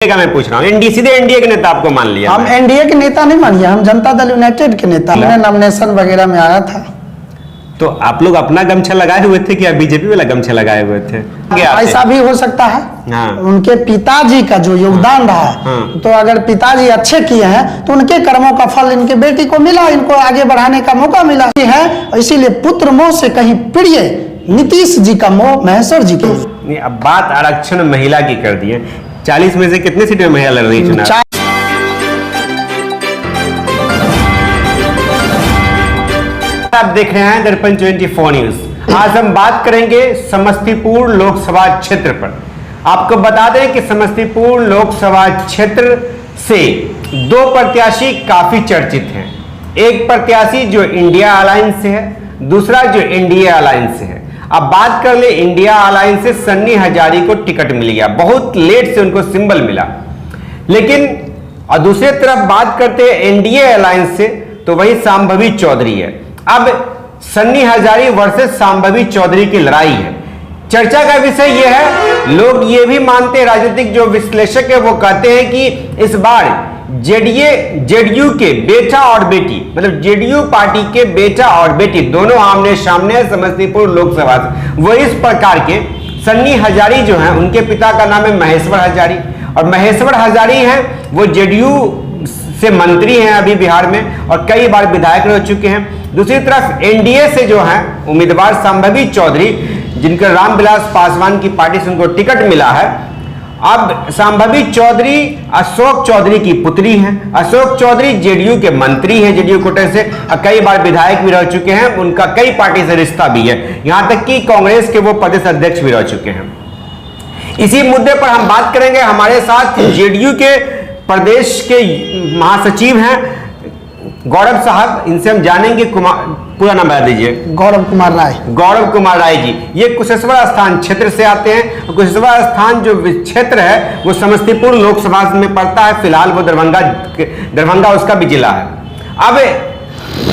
का मैं पूछ रहा हूँ, एनडीए सीधे एनडीए के नेता आपको मान लिया? हम एनडीए के नेता नहीं मानिए, हम जनता दल यूनाइटेड के नेता। हमने नॉमिनेशन वगैरह में आया था। तो आप लोग अपना गमछा लगाए हुए थे क्या बीजेपी वाला गमछा लगाए हुए थे? ऐसा भी हो सकता है। हाँ। उनके पिताजी का जो योगदान रहा, तो अगर पिताजी अच्छे किए हैं तो उनके कर्मों का फल इनके बेटी को मिला, इनको आगे बढ़ाने का मौका मिला है। इसीलिए पुत्र मोह से कहीं प्रिय नीतीश जी का मोह महेश्वर जी के। अब बात आरक्षण महिला की कर दी है। 40 में से कितने सीट में महिला लड़ रही चुनाव? आप देख रहे हैं दर्पण 24 न्यूज। आज हम बात करेंगे समस्तीपुर लोकसभा क्षेत्र पर। आपको बता दें कि समस्तीपुर लोकसभा क्षेत्र से दो प्रत्याशी काफी चर्चित हैं। एक प्रत्याशी जो इंडिया अलायंस से है, दूसरा जो एनडीए अलायंस से है। अब बात कर ले इंडिया अलायंस से सन्नी हजारी को टिकट मिल गया, बहुत लेट से उनको सिंबल मिला। लेकिन और दूसरी तरफ बात करते हैं एनडीए अलायंस से, तो वही शांभवी चौधरी है। अब सन्नी हजारी वर्सेस शांभवी चौधरी की लड़ाई है। चर्चा का विषय यह है, लोग ये भी मानते हैं, राजनीतिक जो विश्लेषक है वो कहते हैं कि इस बार जेडीयू के बेटा और बेटी, मतलब जेडीयू पार्टी के बेटा और बेटी दोनों आमने सामने है समस्तीपुर लोकसभा से। वो इस प्रकार के सन्नी हजारी जो हैं, उनके पिता का नाम है महेश्वर हजारी, और महेश्वर हजारी हैं वो जेडीयू से मंत्री हैं अभी बिहार में, और कई बार विधायक रह चुके हैं। दूसरी तरफ एनडीए से जो है उम्मीदवार शांभवी चौधरी, जिनका रामविलास पासवान की पार्टी से उनको टिकट मिला है। अब शांभवी चौधरी अशोक चौधरी की पुत्री हैं। अशोक चौधरी जेडीयू के मंत्री हैं, जेडीयू कोटे से, कई बार विधायक भी रह चुके हैं। उनका कई पार्टी से रिश्ता भी है, यहां तक कि कांग्रेस के वो प्रदेश अध्यक्ष भी रह चुके हैं। इसी मुद्दे पर हम बात करेंगे। हमारे साथ जेडीयू के प्रदेश के महासचिव हैं गौरव साहब, इनसे हम जानेंगे। पूरा नाम बता दीजिए। गौरव कुमार राय। गौरव कुमार राय जी, ये कुशेश्वर स्थान क्षेत्र से आते हैं। कुशेश्वर स्थान जो क्षेत्र है वो समस्तीपुर लोकसभा में पड़ता है। फिलहाल वो दरभंगा उसका भी जिला है। अब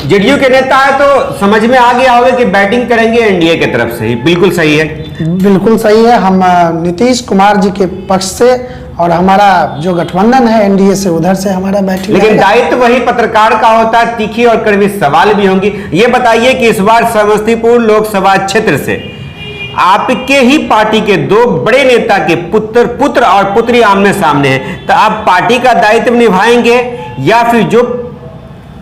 जेडीयू के नेता है तो समझ में आ गया होगा कि बैटिंग करेंगे एनडीए की तरफ से ही। बिल्कुल सही है, बिल्कुल सही है। हम नीतीश कुमार जी के पक्ष से, और हमारा जो गठबंधन है एनडीए से, उधर से हमारा बैठक। लेकिन दायित्व वही पत्रकार का होता है, तीखी और कड़वी सवाल भी होंगी। ये बताइए कि इस बार समस्तीपुर लोकसभा क्षेत्र से आपके ही पार्टी के दो बड़े नेता के पुत्र और पुत्री आमने सामने हैं, तो आप पार्टी का दायित्व निभाएंगे या फिर जो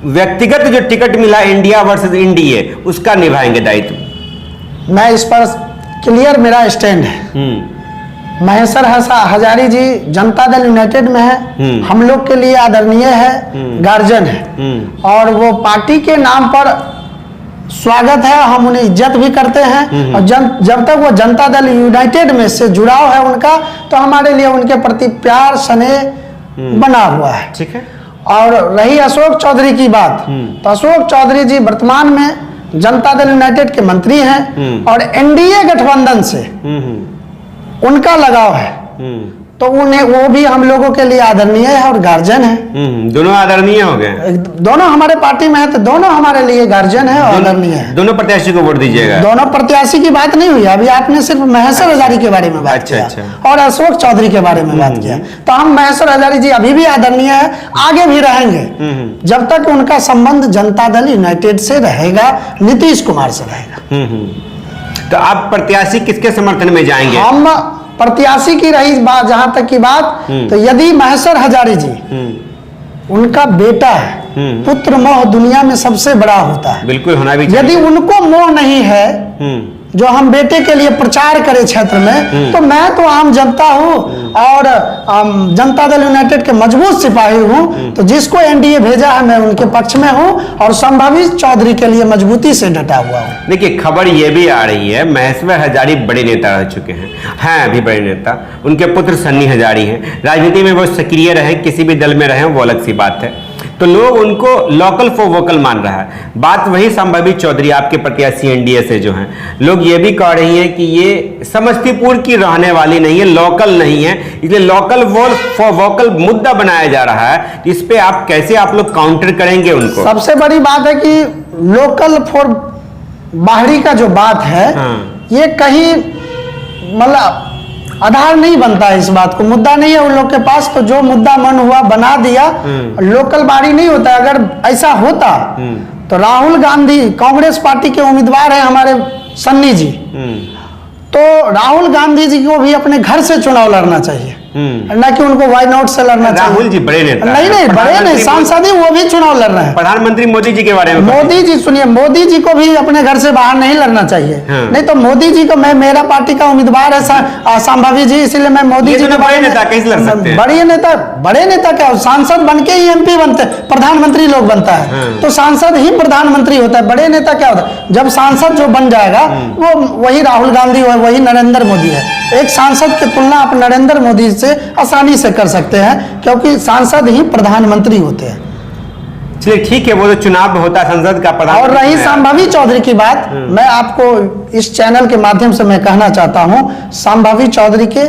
व्यक्तिगत जो टिकट मिला इंडिया वर्सेस एनडीए उसका निभाएंगे दायित्व? मैं इस पर क्लियर मेरा स्टैंड है। महेश्वर हजारी जी जनता दल यूनाइटेड में है, हम लोग के लिए आदरणीय है, गार्जियन है, और वो पार्टी के नाम पर स्वागत है, हम उन्हें इज्जत भी करते हैं। और जब तक वो जनता दल यूनाइटेड में से जुड़ाव है उनका, तो हमारे लिए उनके प्रति प्यार स्नेह बना हुआ है। ठीक है। और रही अशोक चौधरी की बात, तो अशोक चौधरी जी वर्तमान में जनता दल यूनाइटेड के मंत्री हैं, और एनडीए गठबंधन से उनका लगाव है, तो उन्हें वो भी हम लोगों के लिए आदरणीय है और गार्जियन है। दोनों आदरणीय हो गए। दोनों हमारे पार्टी में है, तो दोनों हमारे लिए गार्जियन है और आदरणीय है। दोनों प्रत्याशी को वोट दीजिएगा? दोनों प्रत्याशी की बात नहीं हुई, अभी आपने सिर्फ महेश्वर हजारी के बारे में बात किया और अशोक चौधरी के बारे में बात किया। तो हम महेश्वर हजारी जी अभी भी आदरणीय है, आगे भी रहेंगे जब तक उनका संबंध जनता दल यूनाइटेड से रहेगा, नीतीश कुमार से रहेगा। तो आप प्रत्याशी किसके समर्थन में जाएंगे? हम प्रत्याशी की रही बात, जहां तक की बात, तो यदि महेश्वर हजारी जी उनका बेटा है, पुत्र मोह दुनिया में सबसे बड़ा होता है। बिल्कुल होना भी चाहिए। यदि उनको मोह नहीं है जो हम बेटे के लिए प्रचार करें क्षेत्र में, तो मैं तो आम जनता हूं और जनता दल यूनाइटेड के मजबूत सिपाही हूं, तो जिसको एनडीए भेजा है मैं उनके पक्ष में हूं और शांभवी चौधरी के लिए मजबूती से डटा हुआ हूं। देखिए, खबर ये भी आ रही है महेश्वर हजारी बड़े नेता रह चुके हैं अभी बड़े नेता। उनके पुत्र सन्नी हजारी हैं, राजनीति में वो सक्रिय रहे, किसी भी दल में रहे वो अलग सी बात है, तो लोग उनको लोकल फॉर वोकल मान रहा है। बात वही शांभवी चौधरी आपके प्रत्याशी एनडीए से जो हैं, लोग ये भी कह रही हैं कि ये समस्तीपुर की रहने वाली नहीं है, लोकल नहीं है, इसलिए लोकल फॉर वोकल मुद्दा बनाया जा रहा है। इस पे आप कैसे आप लोग काउंटर करेंगे उनको? सबसे बड़ी बात है कि लोकल फॉर बाहरी का जो बात है, ये कहीं मतलब आधार नहीं बनता है इस बात को, मुद्दा नहीं है उन लोग के पास, तो जो मुद्दा मन हुआ बना दिया। लोकल बॉडी नहीं होता, अगर ऐसा होता तो राहुल गांधी कांग्रेस पार्टी के उम्मीदवार हैं हमारे सन्नी जी, तो राहुल गांधी जी को भी अपने घर से चुनाव लड़ना चाहिए, न कि उनको वाई नॉट से लड़ना चाहिए। राहुल जी बड़े नेता नहीं बड़े नहीं, सांसद ही वो भी चुनाव लड़ रहे हैं। प्रधानमंत्री मोदी जी के बारे में मोदी जी सुनिए, मोदी जी को भी अपने घर से बाहर नहीं लड़ना चाहिए। नहीं तो मोदी जी को, मैं मेरा पार्टी का उम्मीदवार है संभावी जी, इसलिए मैं मोदी जी के बड़े नेता कैसे लड़ सकते हैं? बड़े नेता क्या, सांसद बन के ही एमपी बनते, प्रधानमंत्री लोग बनता है तो सांसद ही प्रधानमंत्री होता है, बड़े नेता क्या होता है? जब सांसद जो बन जाएगा वो वही राहुल गांधी है, वही नरेंद्र मोदी है। एक सांसद की तुलना आप नरेंद्र मोदी से आसानी से कर सकते हैं, क्योंकि सांसद ही प्रधानमंत्री होते हैं। चलिए ठीक है, वो तो चुनाव होता है संसद का प्रधान। और रही संभावी चौधरी की बात, मैं आपको इस चैनल के माध्यम से मैं कहना चाहता हूं, संभावी चौधरी के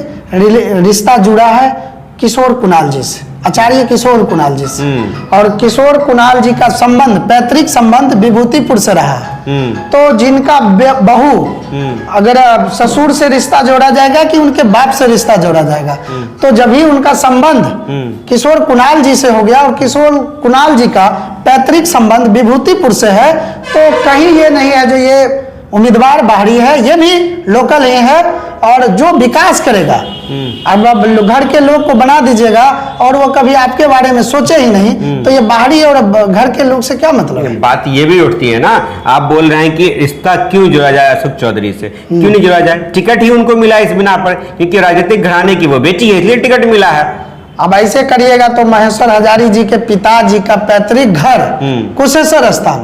रिश्ता जुड़ा है किशोर कुणाल जी से, आचार्य किशोर कुणाल जी से, और किशोर कुणाल जी का संबंध, पैतृक संबंध विभूतिपुर से रहा है। तो जिनका बहू, अगर ससुर से रिश्ता जोड़ा जाएगा कि उनके बाप से रिश्ता जोड़ा जाएगा, तो जब ही उनका संबंध किशोर कुणाल जी से हो गया और किशोर कुणाल जी का पैतृक संबंध विभूतिपुर से है, तो कहीं ये नहीं है जो ये उम्मीदवार बाहरी है, ये भी लोकल ही है, और जो विकास करेगा, अब घर के लोग को बना दीजिएगा और वो कभी आपके बारे में सोचे ही नहीं, तो ये बाहरी और घर के लोग से क्या मतलब है? बात ये भी उठती है ना, आप बोल रहे हैं कि रिश्ता क्यों जोड़ा जाए अशोक चौधरी से, क्यों नहीं जोड़ा जाए? टिकट ही उनको मिला इस बिना पर क्योंकि राजनीतिक घराने की वो बेटी है, इसलिए टिकट मिला है। अब ऐसे करिएगा तो महेश्वर हजारी जी के पिताजी का पैतृक घर कुशेश्वर स्थान,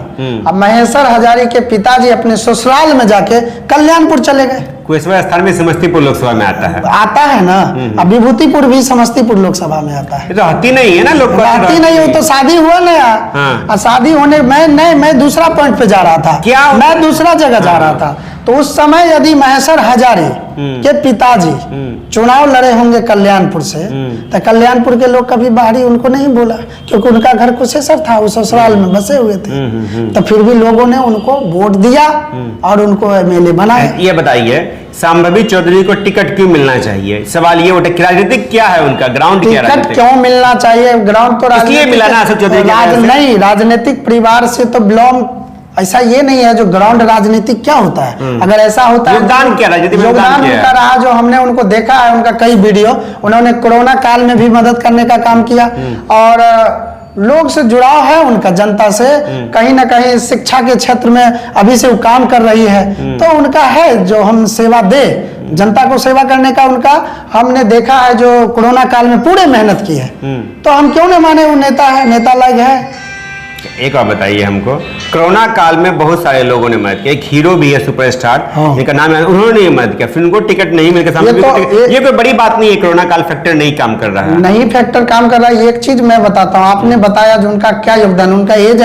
अब महेश्वर हजारी के पिताजी अपने ससुराल में जाके कल्याणपुर चले गए। कुशेश्वर स्थान में समस्तीपुर लोकसभा में आता है ना। अब विभूतिपुर भी समस्तीपुर लोकसभा में आता है। ये तो हती नहीं है ना, लोग हती नहीं हो तो शादी हुआ ना। शादी होने मैं दूसरा पॉइंट पे जा रहा था, क्या मैं दूसरा जगह जा रहा था, तो उस समय यदि महेश्वर हजारी के पिताजी चुनाव लड़े होंगे कल्याणपुर से, तो कल्याणपुर के लोग कभी बाहरी उनको नहीं बोला, क्योंकि उनका घर कुशेश्वर था, वो ससुराल में बसे हुए थे। तो फिर भी लोगों ने उनको वोट दिया और उनको एमएलए बनाया। ये बताइए संभावी चौधरी को टिकट क्यों मिलना चाहिए? सवाल ये उठे, राजनीतिक क्या है उनका ग्राउंड, क्या टिकट क्यों मिलना चाहिए? ग्राउंड तो इसलिए मिला ना अशोक चौधरी नहीं, राजनीतिक परिवार से तो बिलोंग, ऐसा ये नहीं है जो ग्राउंड राजनीतिक क्या होता है। अगर ऐसा होता है, योगदान क्या, योगदान उनका रहा जो हमने उनको देखा है, उनका कई वीडियो, उन्होंने कोरोना काल में भी मदद करने का काम किया, और लोग से जुड़ाव है उनका, जनता से कहीं ना कहीं शिक्षा के क्षेत्र में अभी से वो काम कर रही है, तो उनका है जो हम सेवा दे, जनता को सेवा करने का उनका हमने देखा है, जो कोरोना काल में पूरे मेहनत की है, तो हम क्यों न माने वो नेता है, नेता लायक है। एक बात बताइए हमको, कोरोना काल में बहुत सारे लोगों ने मदद किया, एक हीरो भी है सुपरस्टार जिनका नाम है, उन्होंने मदद किया, फिर उनको टिकट नहीं मिल गया। ये कोई बड़ी बात नहीं है, कोरोना काल फैक्टर नहीं काम कर रहा है, नहीं फैक्टर काम कर रहा है। एक चीज मैं बताता हूँ, आपने बताया जो उनका क्या योगदान, उनका एज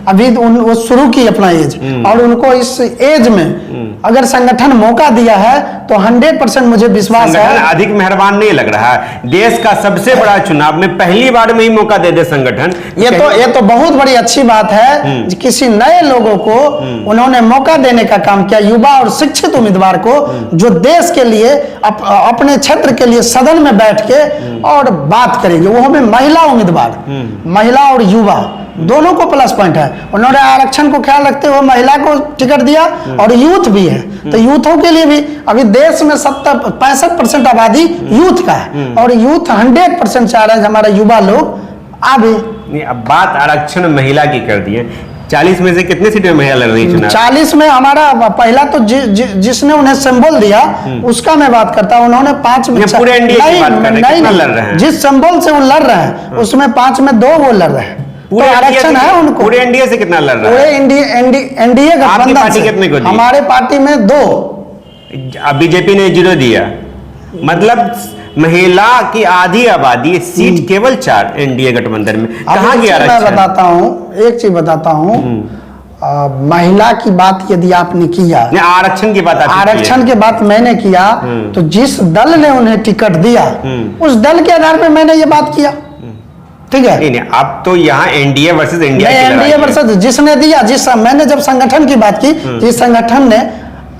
अभी वो शुरू की अपना एज, और उनको इस एज में अगर संगठन मौका दिया है तो 100% मुझे विश्वास है अधिक मेहरबान नहीं लग रहा है। देश का सबसे बड़ा चुनाव में पहली बार में ही मौका दे दे संगठन, ये तो बहुत बड़ी अच्छी बात है। किसी नए लोगों को उन्होंने मौका देने का काम किया, युवा और शिक्षित उम्मीदवार को, जो देश के लिए अपने क्षेत्र के लिए सदन में बैठ के और बात करेंगे, वो हमें महिला उम्मीदवार, महिला और युवा दोनों को प्लस पॉइंट है। उन्होंने आरक्षण को ख्याल रखते हुए महिला को टिकट दिया, और यूथ भी है, तो यूथों के लिए भी अभी देश में 65% आबादी यूथ का है, और यूथ 100% चाह रहा है हमारा युवा लोग आगे। अब बात आरक्षण महिला की कर दी है, 40 में से कितने सीटें महिला लड़ रही है? 40 में हमारा पहला तो जिसने उन्हें सिंबल दिया उसका मैं बात करता हूँ, उन्होंने 5 में पूरे एनडीए की बात कर रहे हैं, कितना लड़ रहे हैं? जिस सिंबल से वो लड़ रहे हैं उसमें 5 में 2 वो लड़ रहे हैं, तो आरक्षण है उनको। पूरे एनडीए से कितना लड़ रहा है? पूरे एनडीए गठबंधन से कितने को दिया? हमारे पार्टी में 2, बीजेपी ने 0 दिया, मतलब महिला की आधी आबादी, सीट केवल 4 एनडीए गठबंधन में। कहाँ गया आरक्षण? मैं बताता हूँ, एक चीज बताता हूँ, महिला की बात यदि आपने किया, आरक्षण की बात, आरक्षण की बात मैंने किया, तो जिस दल ने उन्हें टिकट दिया उस दल के आधार पर मैंने ये बात किया, ठीक है? नहीं, अब तो यहाँ NDA versus India, NDA versus जिसने दिया, मैंने जब संगठन की बात की, जिस संगठन ने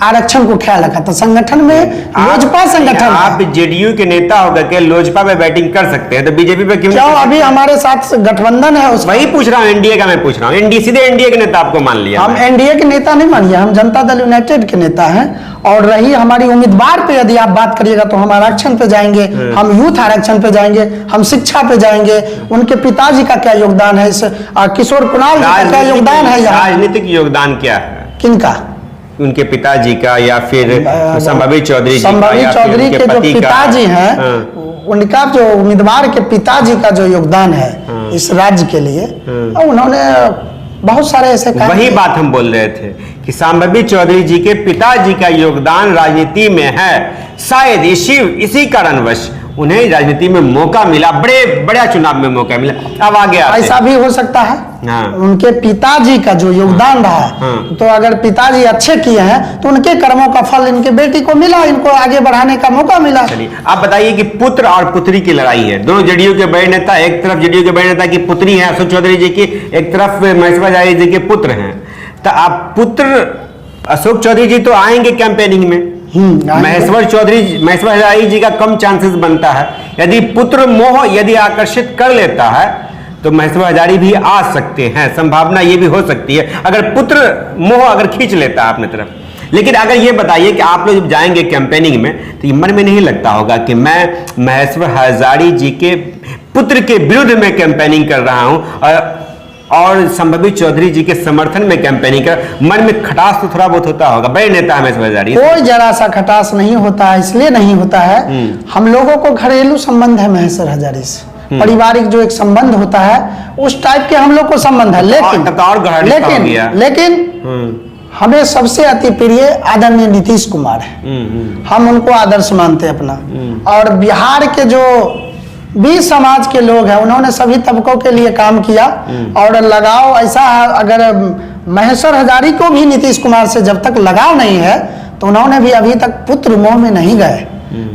आरक्षण को ख्याल रखा था। संगठन में लोजपा संगठन आप जेडीयू के नेता होकर के लोजपा में बैटिंग कर सकते हैं, तो बीजेपी पे क्यों? अभी हमारे साथ गठबंधन है वही पूछ रहा हूँ, एनडीए का मैं पूछ रहा हूँ। एनडीए सीधे एनडीए के नेता आपको मान लिया? हम एनडीए के नेता नहीं मानिए, हम जनता दल यूनाइटेड के नेता हैं। और रही हमारी उम्मीदवार पे यदि आप बात करिएगा तो हम आरक्षण पे जाएंगे, हम यूथ आरक्षण पे जाएंगे, हम शिक्षा पे जाएंगे। उनके पिताजी का क्या योगदान है, इस किशोर कुणाल जी का क्या योगदान है? राजनीतिक योगदान क्या है किनका? उनके पिताजी का या फिर संभावित चौधरी जी का? संभावित चौधरी के जो पिताजी हैं, उनका जो उम्मीदवार के पिताजी का जो योगदान है इस राज्य के लिए, उन्होंने बहुत सारे ऐसे काम। वही बात हम बोल रहे थे कि संभावित चौधरी जी के पिताजी का योगदान राजनीति में है। शायद इसी कारणवश उन्हें राजनीति में मौका मिला, बड़ा चुनाव में मौका मिला। अब आगे ऐसा भी हो सकता है। उनके पिताजी का जो योगदान रहा, तो अगर पिताजी अच्छे किए हैं तो उनके कर्मों का फल इनके बेटी को मिला, इनको आगे बढ़ाने का मौका मिला। चलिए आप बताइए कि पुत्र और पुत्री की लड़ाई है। दोनों जेडीयू के बड़े नेता, एक तरफ जेडीयू के बड़े नेता की पुत्री है अशोक चौधरी जी की, एक तरफ महेश्वर हजारी जी के पुत्र हैं। तो आप पुत्र अशोक चौधरी जी तो आएंगे कैंपेनिंग में, महेश्वर हजारी जी का कम चांसेस बनता है। यदि पुत्र मोह यदि आकर्षित कर लेता है तो महेश्वर हजारी भी आ सकते हैं, संभावना ये भी हो सकती है अगर पुत्र मोह अगर खींच लेता है अपने तरफ। लेकिन अगर ये बताइए कि आप लोग जब जाएंगे कैंपेनिंग में तो ये मन में नहीं लगता होगा कि मैं महेश्वर हजारी जी के पुत्र के विरुद्ध में कैंपेनिंग कर रहा हूं और संभावित चौधरी जी के समर्थन में कैंपेनिंग कर, मन में खटास तो थोड़ा बहुत होता होगा? बड़े नेता है महेश्वर हजारी। कोई जरा सा खटास नहीं होता है, इसलिए नहीं होता है हम लोगों को घरेलू संबंध है महेश्वर हजारी से, पारिवारिक जो एक संबंध होता है उस टाइप के हम लोग को संबंध है। लेकिन हमें सबसे अति प्रिय आदरणीय नीतीश कुमार है, हम उनको आदर्श मानते हैं अपना। और बिहार के जो 20 समाज के लोग हैं, उन्होंने सभी तबकों के लिए काम किया और लगाव ऐसा है। अगर महेश्वर हजारी को भी नीतीश कुमार से जब तक लगाव नहीं है तो उन्होंने भी अभी तक पुत्र मोह में नहीं गए,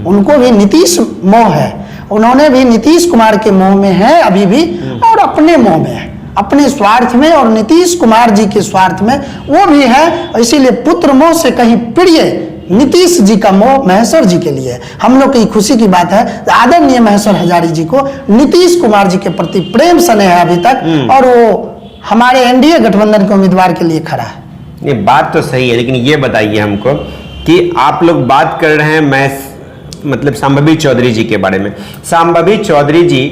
उनको भी नीतीश मोह है, उन्होंने भी नीतीश कुमार के मोह में है अभी भी, और अपने मोह में है, अपने स्वार्थ में, और नीतीश कुमार जी के स्वार्थ में वो भी है। इसीलिए पुत्र मोह से कहीं प्रिय नीतीश जी का मोह महेश्वर जी के लिए। हम लोग की खुशी की बात है आदरणीय महेश्वर हजारी जी को नीतीश कुमार जी के प्रति प्रेम स्नेह है अभी तक, और वो हमारे एनडीए गठबंधन के उम्मीदवार के लिए खड़ा है। ये बात तो सही है, लेकिन ये बताइए हमको कि आप लोग बात कर रहे हैं मतलब संभावित चौधरी जी के बारे में। संभावित चौधरी जी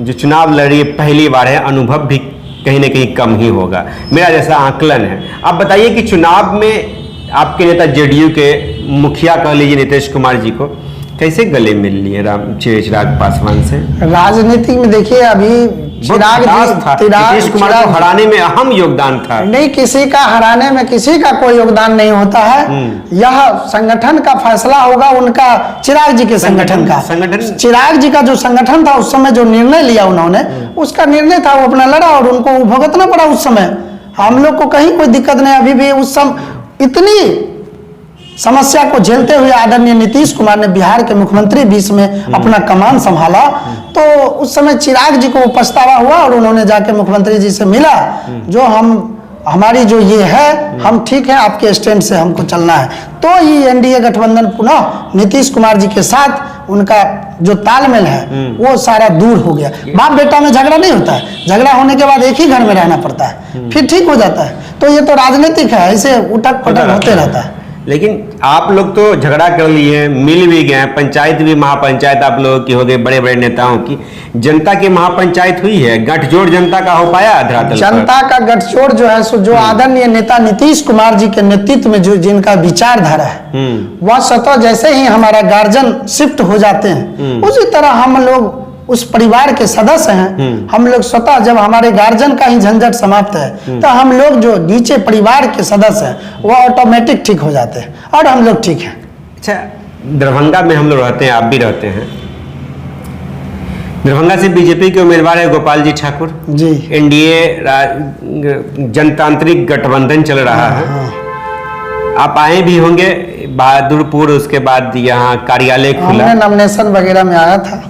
जो चुनाव लड़ रही है पहली बार है, अनुभव भी कहीं ना कहीं कम ही होगा, मेरा जैसा आकलन है। आप बताइए कि चुनाव में आपके नेता जेडीयू के मुखिया कह लीजिए नीतीश कुमार जी को कैसे गले मिल लिए चिराग पासवान से? राजनीति में देखिए अभी नीतीश कुमार को हराने में अहम योगदान था। नहीं, किसी का हराने में किसी का कोई योगदान नहीं होता है। यह संगठन का फैसला होगा, उनका चिराग जी के संगठन का। चिराग जी का जो संगठन था उस समय जो निर्णय लिया उन्होंने, उसका निर्णय था, वो अपना लड़ा और उनको भुगतना पड़ा उस समय। हम लोग को कहीं कोई दिक्कत नहीं। अभी भी उस समय इतनी समस्या को झेलते हुए आदरणीय नीतीश कुमार ने बिहार के मुख्यमंत्री बीच में अपना कमान संभाला, तो उस समय चिराग जी को पछतावा हुआ और उन्होंने जाके मुख्यमंत्री जी से मिला, जो हमारी जो ये है, हम ठीक है, आपके स्टैंड से हमको चलना है। तो ये एनडीए गठबंधन पुनः नीतीश कुमार जी के साथ उनका जो तालमेल है वो सारा दूर हो गया। बाप बेटा में झगड़ा नहीं होता है, झगड़ा होने के बाद एक ही घर में रहना पड़ता है, फिर ठीक हो जाता है। तो ये तो राजनीतिक है, ऐसे उठक पटक होते रहता है। लेकिन आप लोग तो झगड़ा कर लिए, मिल भी गए, पंचायत भी महापंचायत आप लोगों की हो गई, बड़े बड़े नेताओं की। जनता की महापंचायत हुई है, गठजोड़ जनता का हो पाया धरातल? जनता का गठजोड़ जो है सो जो आदरणीय नेता नीतीश कुमार जी के नेतृत्व में जो जिनका विचारधारा है वह स्वतः जैसे ही हमारा गार्जियन शिफ्ट हो जाते हैं उसी तरह हम लोग उस परिवार के सदस्य हैं। हम लोग स्वतः जब हमारे गार्जियन का ही झंझट समाप्त है तो हम लोग जो नीचे परिवार के सदस्य हैं वो ऑटोमेटिक ठीक हो जाते हैं और हम लोग ठीक हैं। अच्छा, दरभंगा में हम लोग रहते हैं, आप भी रहते हैं। दरभंगा से बीजेपी के उम्मीदवार है गोपाल जी ठाकुर जी। एनडीए जनतांत्रिक गठबंधन चल रहा है। आप आए भी होंगे बहादुरपुर, उसके बाद यहाँ कार्यालय खुला, नॉमिनेशन वगैरह में आया था।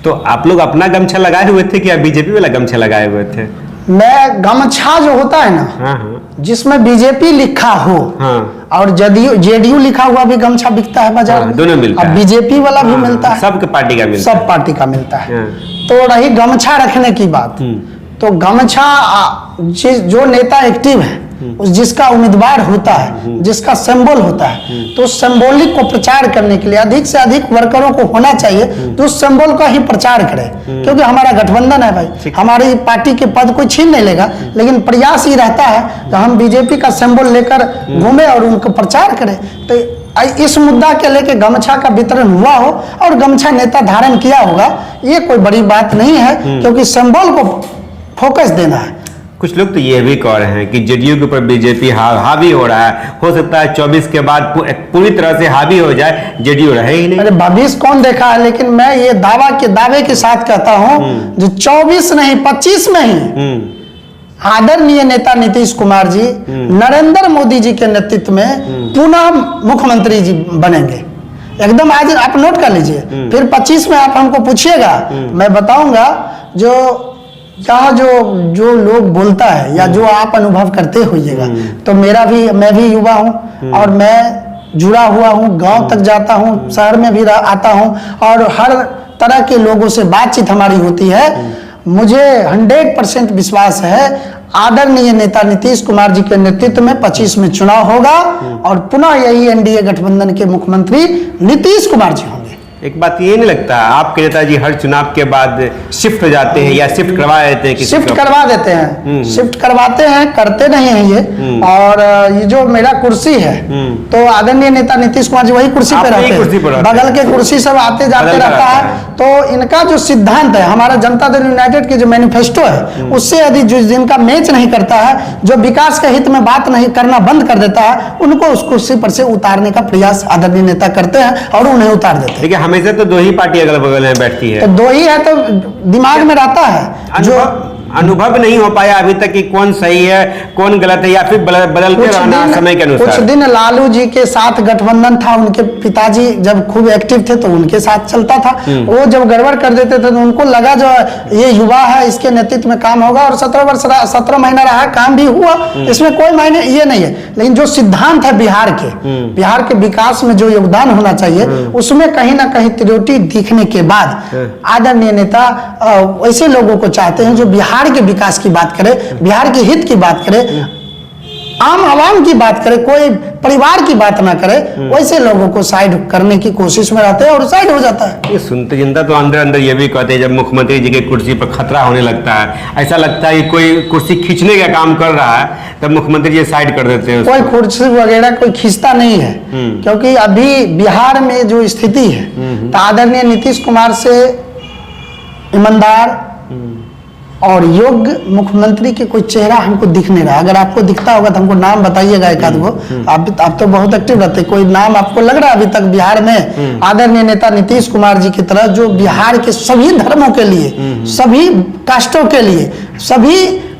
तो आप लोग अपना गमछा लगाए हुए थे कि बीजेपी वाला गमछा लगाए हुए थे? मैं गमछा जो होता है ना, हाँ हाँ जिसमें बीजेपी लिखा हो हाँ और जेडीयू लिखा हुआ भी गमछा बिकता है बाजार हाँ, में, दोनों मिलता अब है। बीजेपी वाला भी हाँ, मिलता है, सबके पार्टी का मिलता सब पार्टी का मिलता है। हाँ। तो रही गमछा रखने की बात, तो गमछा जो नेता एक्टिव है, जिसका उम्मीदवार होता है, जिसका सिंबल होता है, तो उस सिंबॉलिक को प्रचार करने के लिए अधिक से अधिक वर्करों को होना चाहिए तो उस सिंबल का ही प्रचार करें, क्योंकि हमारा गठबंधन है भाई, हमारी पार्टी के पद कोई छीन नहीं लेगा, लेकिन प्रयास ही रहता है कि हम बीजेपी का सिंबल लेकर घूमे और उनको प्रचार करें। तो इस मुद्दा के लेके गमछा का वितरण हुआ हो और गमछा नेता धारण किया होगा, ये कोई बड़ी बात नहीं है, क्योंकि सिंबल को फोकस देना है। कुछ लोग तो ये भी कह रहे हैं कि जेडीयू के ऊपर बीजेपी हावी हो रहा है, हो सकता है 24 के बाद पूरी तरह से हावी हो जाए, जेडीयू रहे ही नहीं। अरे भविष्य कौन देखा है, लेकिन मैं ये दावे के साथ कहता हूं जो 24 नहीं 25 में ही आदरणीय नेता नीतीश कुमार जी नरेंद्र मोदी जी के नेतृत्व में पुनः मुख्यमंत्री जी बनेंगे, एकदम आज आप नोट कर लीजिए। फिर 25 में आप हमको पूछिएगा, मैं बताऊंगा जो यहाँ जो लोग बोलता है या जो आप अनुभव करते होइएगा, तो मैं भी युवा हूँ और मैं जुड़ा हुआ हूँ, गांव तक जाता हूँ, शहर में भी आता हूँ और हर तरह के लोगों से बातचीत हमारी होती है। मुझे 100% विश्वास है आदरणीय नेता नीतीश कुमार जी के नेतृत्व में 25 में चुनाव होगा और पुनः यही एनडीए गठबंधन के मुख्यमंत्री नीतीश कुमार जी होंगे। एक बात ये नहीं लगता आपके नेताजी हर चुनाव के बाद शिफ्ट हो जाते हैं या शिफ्ट करवा देते हैं? शिफ्ट करवा देते हैं, शिफ्ट करवाते हैं, करते नहीं हैं ये। और ये जो मेरा कुर्सी है, तो आदरणीय नेता नीतीश कुमार जी वही कुर्सी पे रहते हैं, बगल के कुर्सी सब आते जाते रहता है। तो इनका जो सिद्धांत है, हमारा जनता दल यूनाइटेड के जो मैनिफेस्टो है, उससे यदि जिनका मैच नहीं करता है, जो विकास के हित में बात नहीं करना बंद कर देता है, उनको उस कुर्सी पर से उतारने का प्रयास आदरणीय नेता करते हैं और उन्हें उतार देते हैं। हमेशा तो दो ही पार्टी अगल बगल में बैठती है, तो दो ही है तो दिमाग में रहता है, जो अनुभव नहीं हो पाया अभी तक कि कौन सही है कौन गलत है, या फिर बदलते रहना समय के अनुसार। कुछ दिन लालू जी के साथ गठबंधन था, उनके पिताजी जब खूब एक्टिव थे तो उनके साथ चलता था, वो जब गड़बड़ कर देते थे तो उनको लगा जो ये युवा है इसके नेतृत्व में काम होगा, और 17 महीना रहा, काम भी हुआ, इसमें कोई मायने ये नहीं है। लेकिन जो सिद्धांत है बिहार के विकास में जो योगदान होना चाहिए, उसमें कहीं ना कहीं त्रुटि दिखने के बाद आदरणीय नेता ऐसे लोगों को चाहते हैं जो बिहार के विकास की बात करे, बिहार के हित की बात करे, आम आवाम की बात करे, कोई परिवार की बात ना करे, वैसे लोगों को साइड करने की कोशिश में रहते हैं और साइड हो जाता है। ये सुनते जनता तो अंदर अंदर ये भी कहते हैं जब मुख्यमंत्री जी के कुर्सी पर खतरा होने लगता है, ऐसा लगता है कि कोई कुर्सी खींचने का काम कर रहा है, तब मुख्यमंत्री जी साइड कर देते हैं। कोई कुर्सी वगैरह कोई खींचता नहीं है, क्योंकि अभी बिहार में जो स्थिति है, तो आदरणीय नीतीश कुमार से ईमानदार और योग्य मुख्यमंत्री के कोई चेहरा हमको दिख नहीं रहा। अगर आपको दिखता होगा तो हमको नाम बताइएगा एक आध गो। आप तो बहुत एक्टिव रहते, कोई नाम आपको लग रहा है अभी तक बिहार में आदरणीय नेता नीतीश कुमार जी की तरह, जो बिहार के सभी धर्मों के लिए, सभी कास्टों के लिए, सभी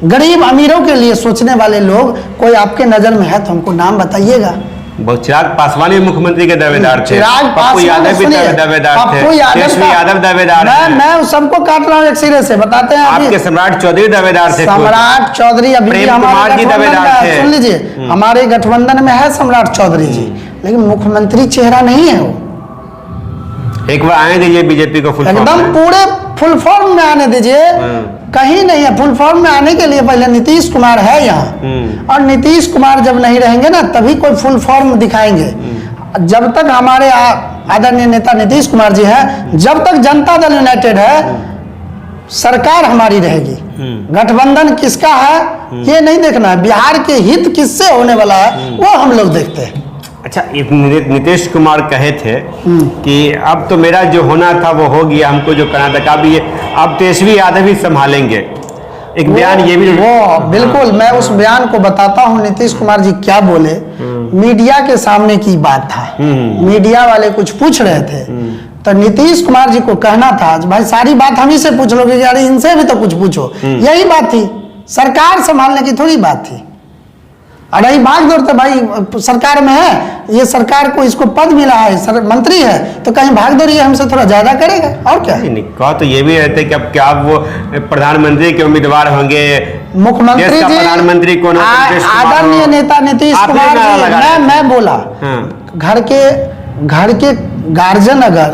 गरीब अमीरों के लिए सोचने वाले लोग कोई आपके नजर में है तो हमको नाम बताइएगा। चिराग पासवान भी मुख्यमंत्री के दावेदार थे, चिराग पप्पू यादव भी दावेदार थे, तेजस्वी यादव दावेदार थे। मैं सबको काट रहा हूँ एक सिरे से, बताते हैं। आपके सम्राट चौधरी दावेदार थे, सम्राट चौधरी अभी प्रेम कुमार जी दावेदार थे। सुन लीजिए, हमारे गठबंधन में है सम्राट चौधरी जी, लेकिन मुख्यमंत्री चेहरा नहीं है वो। एक बार आने दीजिए बीजेपी को फुल एकदम पूरे फुल फॉर्म में आने दीजिए, कहीं नहीं है। फुल फॉर्म में आने के लिए पहले नीतीश कुमार है यहाँ, और नीतीश कुमार जब नहीं रहेंगे ना तभी कोई फुल फॉर्म दिखाएंगे। जब तक हमारे आदरणीय नेता नीतीश कुमार जी हैं, जब तक जनता दल यूनाइटेड है, सरकार हमारी रहेगी। गठबंधन किसका है ये नहीं देखना है, बिहार के हित किससे होने वाला है वो हम लोग देखते हैं। अच्छा, नीतीश कुमार कहे थे कि अब तो मेरा जो होना था वो हो गया, हमको जो करना था अब ये अब तेजस्वी यादव ही संभालेंगे, एक बयान ये भी वो बिल्कुल। मैं उस बयान को बताता हूँ नीतीश कुमार जी क्या बोले। मीडिया के सामने की बात था, मीडिया वाले कुछ पूछ रहे थे, तो नीतीश कुमार जी को कहना था भाई सारी बात हम ही से पूछ लोगे, यार इनसे भी तो कुछ पूछो। यही बात थी, सरकार संभालने की थोड़ी बात थी। रही भागदौड़ तो भाई सरकार में है, ये सरकार को इसको पद मिला है, मंत्री है, तो कहीं भागदौड़ ये हमसे थोड़ा ज्यादा करेगा और क्या। नहीं कहा तो ये भी रहते कि अब क्या वो प्रधानमंत्री के उम्मीदवार होंगे, मुख्यमंत्री जी प्रधानमंत्री कौन, आदरणीय नेता नीतीश कुमार जी, मैं बोला घर के गार्जियन अगर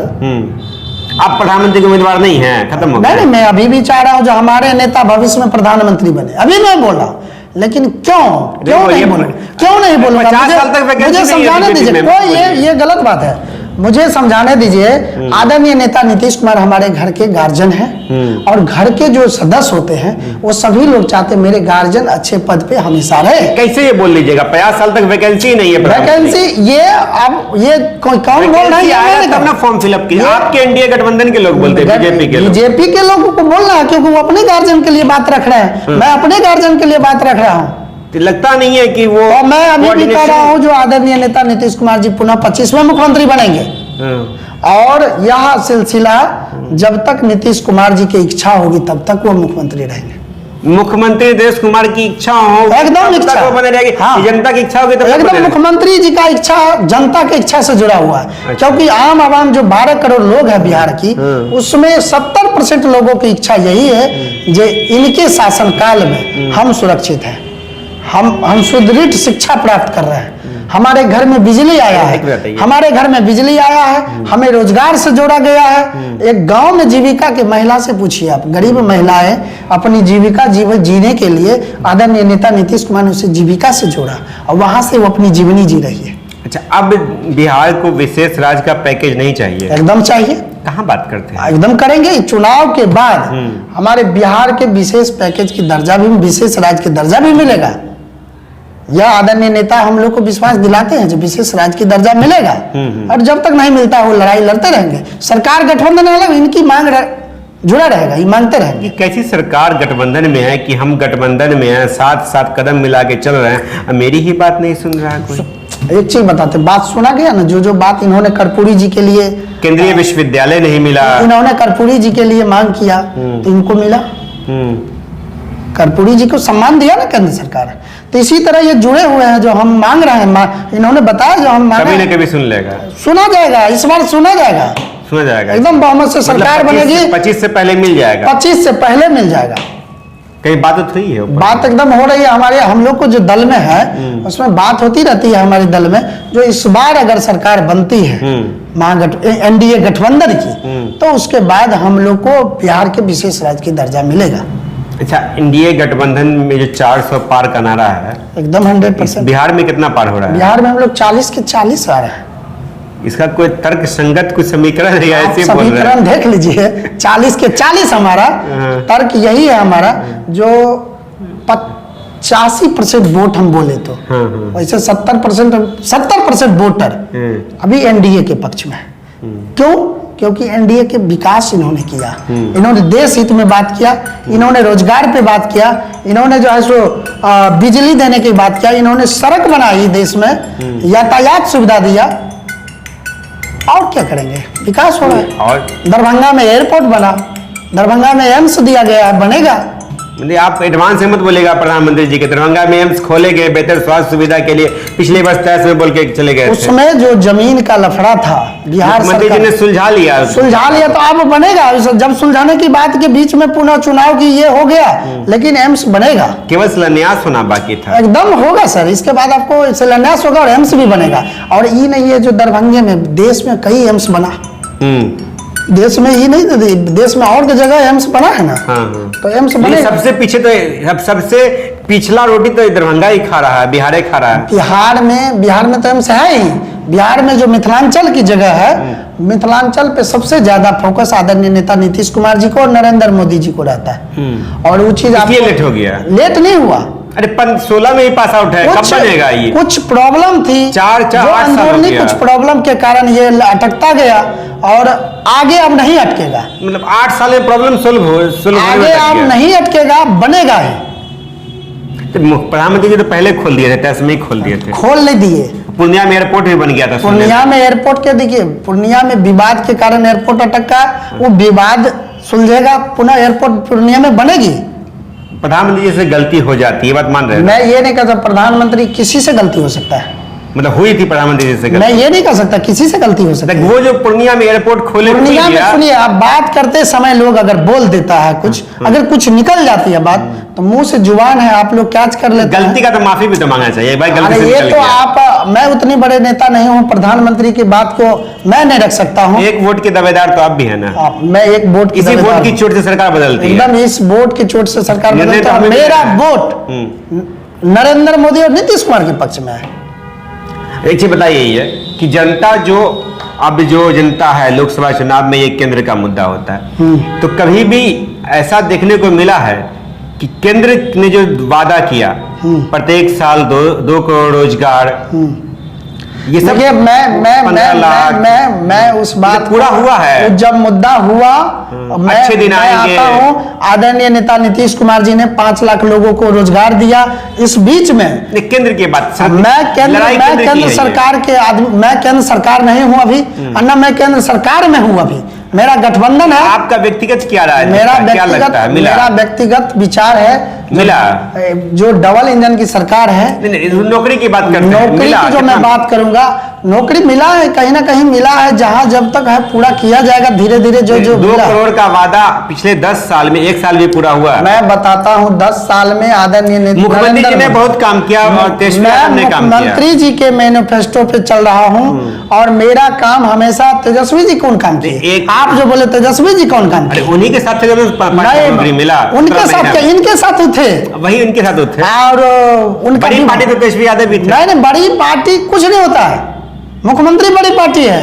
आप प्रधानमंत्री के उम्मीदवार नहीं हैं, खत्म हो गया। नहीं, मैं अभी भी चाह रहा हूँ जो हमारे नेता भविष्य में प्रधानमंत्री बने, अभी मैं बोला, लेकिन क्यों नहीं बोलूंगा? 50 साल तक मुझे समझाने दीजिए, कोई ये गलत बात है, मुझे समझाने दीजिए। आदरणीय नेता नीतीश कुमार हमारे घर के गार्जियन हैं और घर के जो सदस्य होते हैं वो सभी लोग चाहते हैं मेरे गार्जियन अच्छे पद पे हमेशा रहे। कैसे ये बोल लीजिएगा 50 साल तक वैकेंसी नहीं है? वैकेंसी ये अब ये कौन बोल रहा है? तब ना फॉर्म फिलअप किया आपके एनडीए गठबंधन के लोग बोलते हैं, बीजेपी के लोगों को बोलना है क्योंकि वो अपने गार्जियन के लिए बात रख रहे हैं, मैं अपने गार्जियन के लिए बात रख रहा हूँ। लगता नहीं है कि वो, और मैं अभी भी कह रहा हूँ जो आदरणीय नेता नीतीश कुमार जी पुनः 25वें मुख्यमंत्री बनेंगे और यह सिलसिला जब तक नीतीश कुमार जी की इच्छा होगी तब तक वो मुख्यमंत्री रहेंगे। मुख्यमंत्री नीतीश कुमार की इच्छा हो एकदम इच्छा बने रहेगी। हाँ। जनता की इच्छा होगी तब एकदम मुख्यमंत्री जी का इच्छा जनता की इच्छा से जुड़ा हुआ है। अच्छा। क्योंकि आम आवाम जो 12 करोड़ लोग हैं बिहार की, उसमें 70% लोगों की इच्छा यही है जो इनके शासनकाल में हम सुरक्षित हैं, हम सुदृढ़ शिक्षा प्राप्त कर रहे हैं, हमारे घर में बिजली आया है, हमारे घर में बिजली आया है, हमें रोजगार से जोड़ा गया है। एक गांव में जीविका के महिला से पूछिए आप, गरीब महिलाएं अपनी जीविका जीवन जीने के लिए आदरणीय नेता नीतीश कुमार ने उसे जीविका से जोड़ा और वहां से वो अपनी जीवनी जी रही है। अच्छा, अब बिहार को विशेष राज्य का पैकेज नहीं चाहिए? एकदम चाहिए। कहाँ बात करते हैं? एकदम करेंगे। चुनाव के बाद हमारे बिहार के विशेष पैकेज की दर्जा भी, विशेष राज्य की दर्जा भी मिलेगा। यह आदरणीय नेता हम लोग को विश्वास दिलाते हैं जो विशेष राज्य की दर्जा मिलेगा और जब तक नहीं मिलता वो लड़ाई लड़ते रहेंगे। सरकार गठबंधन अलग, इनकी मांग जुड़ा रहेगा, ये मांगते रहेंगे। कैसी सरकार गठबंधन में है कि हम गठबंधन में हैं, साथ साथ कदम मिला के चल रहे हैं, अब मेरी ही बात नहीं सुन रहा है कोई। एक चीज बताते, बात सुना गया ना, जो बात इन्होंने कर्पूरी जी के लिए, केंद्रीय विश्वविद्यालय नहीं मिला, इन्होंने कर्पूरी जी के लिए मांग किया तो इनको मिला। कर्पूरी जी को सम्मान दिया ना केंद्र सरकार। तो इसी तरह ये जुड़े हुए हैं जो हम मांग रहे हैं, इन्होंने बताया जो हम मांग, कभी न कभी सुन लेगा, सुना जाएगा, इस बार सुना जाएगा एकदम बहुमत से सरकार बनेगी। 25 से पहले मिल जाएगा, 25 से पहले मिल जाएगा। कहीं बात हुई है? बात एकदम हो रही है हमारे, हम लोग को जो दल में है उसमें बात होती रहती है हमारे दल में, जो इस बार अगर सरकार बनती है एनडीए गठबंधन की, तो उसके बाद हम लोग को बिहार के विशेष राज्य की दर्जा मिलेगा। अच्छा, एनडीए गठबंधन में जो 400 पार का नारा है, एकदम 100%। बिहार में कितना पार हो रहा है? बिहार में हम लोग 40 के 40 आ रहे हैं। इसका कोई तर्क संगत कुछ समीकरण है? ऐसे समीकरण देख लीजिए, 40 के 40 हमारा तर्क यही है हमारा, जो 85% वोट हम बोले तो वैसे 70% वोटर अभी एनडीए के पक्ष में। क्यों? क्योंकि एनडीए के विकास इन्होंने किया, इन्होंने देश हित में बात किया, इन्होंने रोजगार पे बात किया, इन्होंने जो है सो बिजली देने की बात किया, इन्होंने सड़क बनाई देश में, यातायात सुविधा दिया। और क्या करेंगे? विकास हो रहा है। और दरभंगा में एयरपोर्ट बना, दरभंगा में एम्स दिया गया है, बनेगा। आप एडवांस में मत बोलेगा प्रधानमंत्री जी के, दरभंगा में एम्स खोले गए बेहतर स्वास्थ्य सुविधा के लिए, पिछले वर्ष तय में बोल के चले गए। उसमें जो जमीन का लफड़ा था बिहार सरकार ने सुलझा लिया तो अब बनेगा। जब सुलझाने की बात के बीच में पुनः चुनाव की ये हो गया, लेकिन एम्स बनेगा। केवल शिलान्यास होना बाकी था, एकदम होगा सर। इसके बाद आपको शिलान्यास होगा और एम्स भी बनेगा। और ये नहीं है जो दरभंगे में, देश में कई एम्स बना, देश में ही नहीं, देश में और जगह एम्स बना है ना। तो एम्स बने। सबसे पीछे तो सबसे पिछला रोटी तो दरभंगा ही खा रहा है, बिहार ही खा रहा है। बिहार में तो एम्स है ही। बिहार में जो मिथिलांचल की जगह है, मिथिलांचल पे सबसे ज्यादा फोकस आदरणीय नेता नीतीश कुमार जी को और नरेंद्र मोदी जी को रहता है। और वो चीज आपको लेट हो गया, लेट नहीं हुआ। अरे 16 में ही पास आउट है, कब बनेगा ये? कुछ प्रॉब्लम थी, अंदरूनी कुछ प्रॉब्लम के कारण ये अटकता गया और आगे अब नहीं अटकेगा। मतलब 8 साल में प्रॉब्लम सोल्व आगे अब नहीं अटकेगा, बनेगा ही। तो प्रधानमंत्री जी तो पहले खोल दिए थे, टेस्ट में ही खोल दिए थे। खोल नहीं दिए। पूर्णिया में एयरपोर्ट भी बन गया था। पूर्णिया में एयरपोर्ट के देखिए, पूर्णिया में विवाद के कारण एयरपोर्ट अटका, वो विवाद सुलझेगा, पुनः एयरपोर्ट पूर्णिया में बनेगी। प्रधानमंत्री जी से गलती हो जाती है, बात मान रहे हैं? मैं ये नहीं कह सकता प्रधानमंत्री किसी से गलती हो सकता है, मतलब हुई थी प्रधानमंत्री जी से मैं गलती? ये नहीं कह सकता किसी से गलती हो सकती है। वो जो पूर्णिया में एयरपोर्ट खोले, पूर्णिया में सुनिए, आप बात करते समय लोग अगर बोल देता है कुछ, अगर कुछ निकल जाती है बात, तो मुंह से जुबान है, आप लोग कैच कर लेते हैं। गलती का तो माफी भी तो मांगना चाहिए भाई, गलती अरे से ये निकल तो गया। आप, मैं उतनी बड़े नेता नहीं हूँ, प्रधानमंत्री की बात को मैं नहीं रख सकता हूँ। एक वोट के दावेदार तो आप भी है ना? मैं एक वोट इसी वोट की चोट से सरकार बदलती है। एकदम इस वोट की चोट से सरकार निर्णय बदलती तो है। हमें भी मेरा लेना है। वोट नरेंद्र मोदी और नीतीश कुमार के पक्ष में है। एक चीज बताइए ये कि जनता जो अब जो जनता है लोकसभा चुनाव में ये केंद्र का मुद्दा होता है, तो कभी भी ऐसा देखने को मिला है कि केंद्र ने जो वादा किया प्रत्येक साल 2 करोड़ रोजगार, ये सब देखिए मैं 15 लाख, मैं उस बात पूरा हुआ है। तो जब मुद्दा हुआ, मैं अच्छे दिन मैं आएंगे। आता हूँ, आदरणीय नेता नीतीश कुमार जी ने 5 लाख लोगों को रोजगार दिया। इस बीच में नहीं, केंद्र की बात, मैं केंद्र सरकार के आदमी, मैं केंद्र सरकार नहीं हूं अभी, अन्ना मैं केंद्र सरकार में हूं अभी, मेरा गठबंधन है। आपका व्यक्तिगत क्या राय है? मेरा व्यक्तिगत विचार है, मिला जो डबल इंजन की सरकार है, नहीं, नौकरी की बात करते हैं, नौकरी मिला की जो मैं बात करूंगा, नौकरी मिला है, कहीं ना कहीं मिला है, जहां जब तक है पूरा किया जाएगा धीरे धीरे। जो 2 करोड़ का वादा पिछले 10 साल में 1 साल भी पूरा हुआ है। मैं बताता हूं, 10 साल में आदरणीय मुख्यमंत्री जी ने बहुत काम किया और तेजस्वी यादव ने काम किया। मंत्री जी के मैनिफेस्टो पे चल रहा हूं, और मेरा काम हमेशा, तेजस्वी जी कौन काम किए? आप जो बोले तेजस्वी जी कौन काम किए? उन्हीं के साथ नौकरी मिला, उनके साथ क्या, इनके साथ थे, वही उनके साथ थे। और उनका बड़ी पार्टी तो तेजस्वी यादव भी थे। नहीं, बड़ी पार्टी कुछ नहीं होता है, मुख्यमंत्री बड़ी पार्टी है,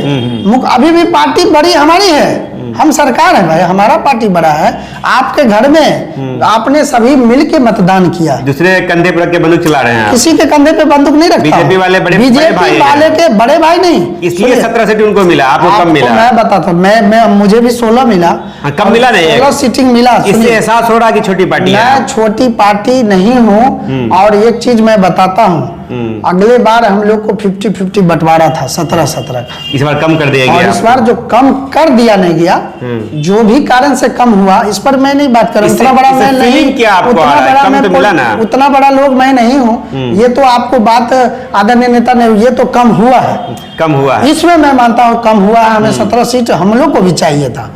अभी भी पार्टी बड़ी हमारी है, हम सरकार है भाई, हमारा पार्टी बड़ा है। आपके घर में आपने सभी मिलके मतदान किया, दूसरे कंधे पर के बंदूक चला रहे हैं। किसी के कंधे पे बंदूक नहीं रखता। बीजेपी वाले बीजेपी वाले के बड़े भाई नहीं, इसलिए 17 सीट उनको मिला, आपको कम मिला। मैं बताता हूँ, मैं मुझे भी 16 मिला। कम मिला नहीं, 16 सीटिंग मिला। इससे एहसास हो रहा कि छोटी पार्टी है। मैं छोटी पार्टी नहीं हूँ, और एक चीज मैं बताता हूँ, अगले बार हम लोग को 50-50 बंटवारा था 17-17 का, इस बार कम कर दिया गया, और इस बार जो कम कर दिया नहीं गया, जो भी कारण से कम हुआ, इस पर मैं नहीं बात करूँ। उतना बड़ा मैं नहीं, उतना बड़ा लोग मैं नहीं हूँ। ये तो आपको बात आदरणीय नेता ने, ये तो कम हुआ है, कम हुआ है, इसमें मैं मानता हूँ कम हुआ है। हमें 17 सीट हम लोग को भी चाहिए था,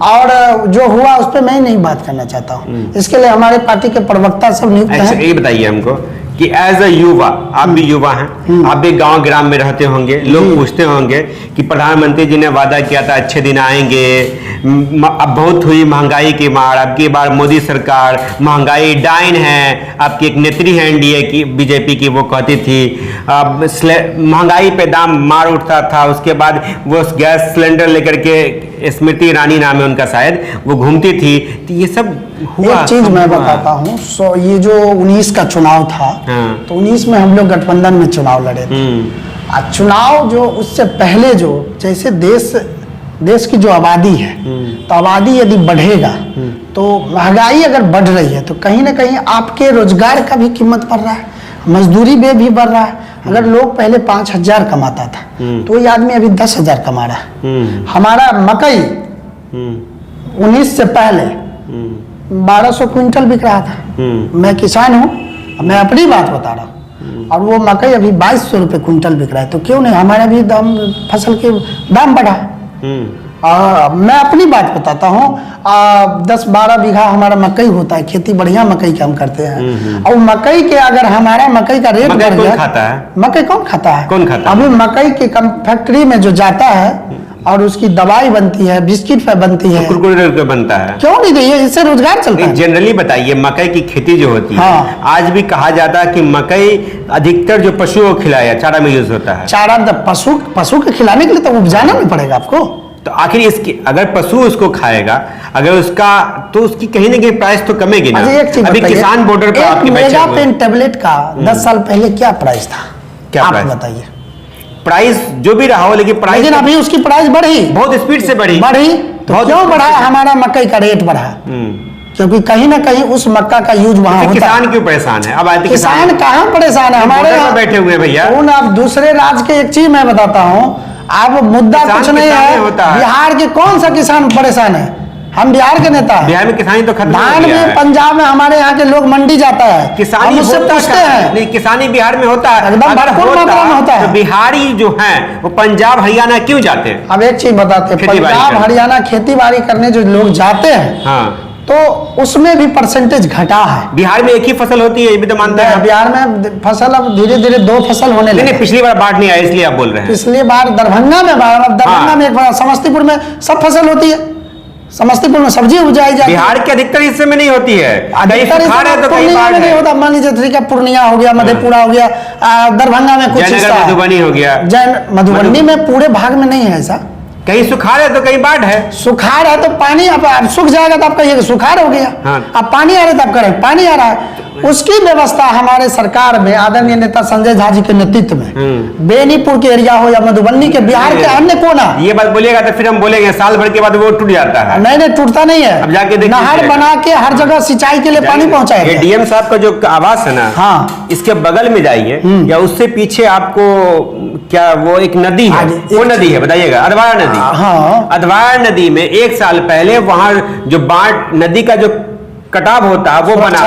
और जो हुआ उस पर मैं नहीं बात करना चाहता हूँ। इसके लिए हमारे पार्टी के प्रवक्ता सब नियुक्त हैं। ये बताइए हमको कि एज अ युवा, आप भी युवा हैं, आप भी गांव ग्राम में रहते होंगे, लोग पूछते होंगे कि प्रधानमंत्री जी ने वादा किया था अच्छे दिन आएंगे, अब बहुत हुई महंगाई की मार, अब की बार मोदी सरकार महंगाई डाइन है, आपकी एक नेत्री है एनडीए की, बीजेपी की, वो कहती थी अब महंगाई पे दाम मार उठता था। उसके बाद वो गैस सिलेंडर लेकर के, स्मृति ईरानी नाम है उनका शायद, वो घूमती थी, तो ये सब हुआ। एक चीज मैं बताता हूँ, ये जो 19 का चुनाव था, तो 19 में हम लोग गठबंधन में चुनाव लड़े थे। चुनाव जो उससे पहले, जो जैसे देश की जो आबादी है, तो आबादी यदि बढ़ेगा, तो महंगाई अगर बढ़ रही है, तो कहीं ना कहीं आपके रोजगार का भी कीमत बढ़ रहा है, मजदूरी में भी बढ़ रहा है। अगर लोग पहले 5,000 कमाता था, तो वही आदमी अभी 10,000 कमा रहा है। हमारा मकई 19 से पहले 1200 क्विंटल बिक रहा था। मैं किसान हूँ, मैं अपनी बात बता रहा हूँ, और वो मकई अभी 2200 रुपये क्विंटल बिक रहा है। तो क्यों नहीं हमारा भी दाम, फसल के दाम बढ़ा। मैं अपनी बात बताता हूँ, 10-12 बीघा हमारा मकई होता है, खेती बढ़िया मकई का हम करते हैं। और मकई के अगर हमारा मकई का रेट बढ़ गया, खाता है मकई कौन खाता है? कौन खाता है? अभी मकई के फैक्ट्री में जो जाता है, और उसकी दवाई बनती है, बिस्किट बनती है, कुरकुरे बनता है, क्यों नहीं देंगे? इससे रोजगार चलता है। जनरली बताइए, मकई की खेती जो होती है, आज भी कहा जाता है कि मकई अधिकतर जो पशुओं को खिलाया चारा में यूज होता है। चारा पशु के खिलाने के लिए तो उपजाना नहीं पड़ेगा आपको। तो आखिर इसकी, अगर पशु उसको खाएगा, अगर उसका, तो उसकी कहीं ना कहीं प्राइस तो कमेगी ना। अभी किसान बॉर्डर पर आपके मेगा पेन टेबलेट का 10 साल पहले क्या प्राइस था? क्या आप बताइए। प्राइस जो भी रहा हो, लेकिन अभी उसकी प्राइस बढ़ी, बहुत स्पीड से बढ़ी। तो क्यों बढ़ा? हमारा मकई का रेट बढ़ा, क्योंकि कहीं ना कहीं उस मक्का का यूज वहां होता है। किसान क्यों परेशान है? अब किसान कहाँ परेशान है? हमारे यहाँ बैठे हुए भैया। अब दूसरे राज्य के एक चीज मैं बताता हूँ, आप मुद्दा कुछ नहीं है, बिहार के कौन सा किसान परेशान है? हम बिहार के नेता हैं। बिहार में किसानी तो खत्म हो धान गया में है। पंजाब में हमारे यहाँ के लोग मंडी जाता है, किसानी हम उससे होता पूछते कहाँ है? हैं। नहीं, किसानी बिहार में होता है। एकदम अगर भरपूर मात्रा में होता है। तो बिहारी जो हैं वो पंजाब हरियाणा क्यों जाते हैं? अब एक चीज बताते हैं, खेती बाड़ी पंजाब करने। हरियाणा खेती बाड़ी करने जो लोग जाते हैं, हाँ, तो उसमें भी परसेंटेज घटा है। बिहार में एक ही फसल होती है, ये भी तो मानते हैं। बिहार में फसल अब धीरे धीरे 2 फसल होने नहीं लगे। नहीं, पिछली बार बाढ़ नहीं आया इसलिए आप बोल रहे हैं। पिछली बार दरभंगा में बाढ़, अब दरभंगा में एक बार, समस्तीपुर में सब फसल होती है, समस्तीपुर में सब्जी उपजाई जाती है। बिहार के अधिकतर हिस्से में नहीं होती है, कहीं अधिकतर सुखाड़ है तो कहीं पूर्णिया बाढ़ में नहीं है। होता। मान लीजिए ठीक है, पूर्णिया हो गया, मधेपुरा हो गया, दरभंगा में कुछ जयनगर हिस्सा है। मधुबनी हो गया। मधुबनी में पूरे भाग में नहीं है ऐसा। कहीं सुखाड़ है तो कहीं बाढ़ है। सुखाड़ है तो पानी अब सूख जाएगा तो आप कहिएगा सुखाड़ हो गया। हाँ। अब पानी आ रहा है तो आप करें पानी आ रहा है। उसकी व्यवस्था हमारे सरकार में आदरणीय नेता संजय झा जी के नेतृत्व में, बेनीपुर के एरिया हो या मधुबनी के, बिहार के अन्य कोना, ये बात बोलिएगा तो फिर हम बोलेंगे साल भर के बाद वो टूट जाता है। नहीं नहीं टूटता नहीं है। अब जाके देखिए, नहर बना के हर जगह सिंचाई के लिए पानी पहुंचाएगा। ये डीएम साहब का जो आवास है ना, हाँ। इसके बगल में जाइए या उससे पीछे आपको क्या वो एक नदी है, वो नदी है बताइएगा, अधवारा नदी। हाँ। अधवारा नदी में 1 साल पहले वहां जो बाढ़ नदी का जो कटाव होता है वो बना,